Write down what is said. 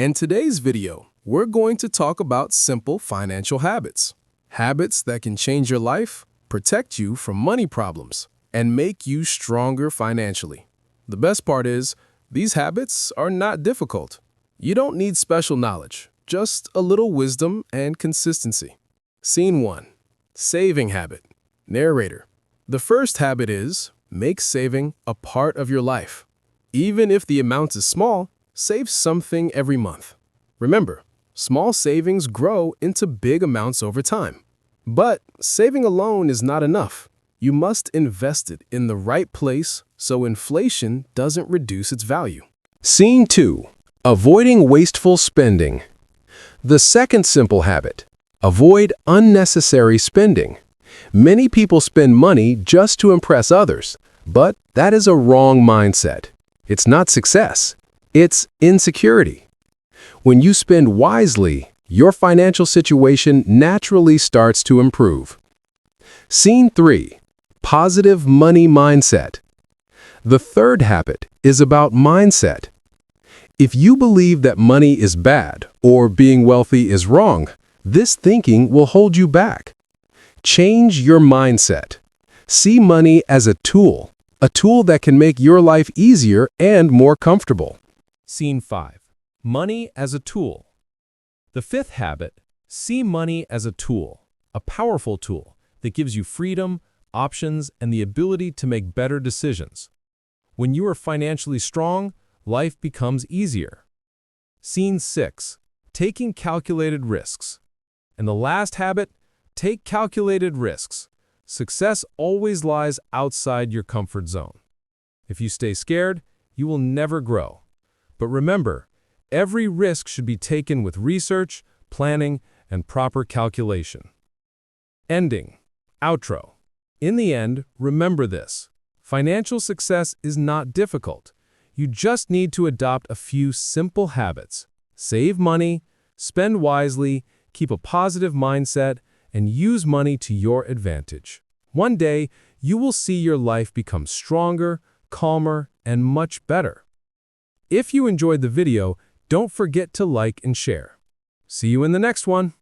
In today's video, we're going to talk about simple financial habits. Habits that can change your life, protect you from money problems, and make you stronger financially. The best part is, these habits are not difficult. You don't need special knowledge, just a little wisdom and consistency. Scene 1. Saving habit. Narrator. The first habit is, make saving a part of your life. Even if the amount is small, save something every month. Remember, small savings grow into big amounts over time. But saving alone is not enough. You must invest it in the right place so inflation doesn't reduce its value. Scene 2. Avoiding wasteful spending. The second simple habit. Avoid unnecessary spending. Many people spend money just to impress others, but that is a wrong mindset. It's not success. It's insecurity. When you spend wisely, your financial situation naturally starts to improve. Scene 3. Positive money mindset. The third habit is about mindset. If you believe that money is bad or being wealthy is wrong, this thinking will hold you back. Change your mindset. See money as a tool that can make your life easier and more comfortable. Scene 5. Money as a tool. The fifth habit, see money as a tool, a powerful tool that gives you freedom, options, and the ability to make better decisions. When you are financially strong, life becomes easier. Scene 6. Taking calculated risks. And the last habit, take calculated risks. Success always lies outside your comfort zone. If you stay scared, you will never grow. But remember, every risk should be taken with research, planning, and proper calculation. Ending. Outro. In the end, remember this. Financial success is not difficult. You just need to adopt a few simple habits. Save money, spend wisely, keep a positive mindset, and use money to your advantage. One day, you will see your life become stronger, calmer, and much better. If you enjoyed the video, don't forget to like and share. See you in the next one.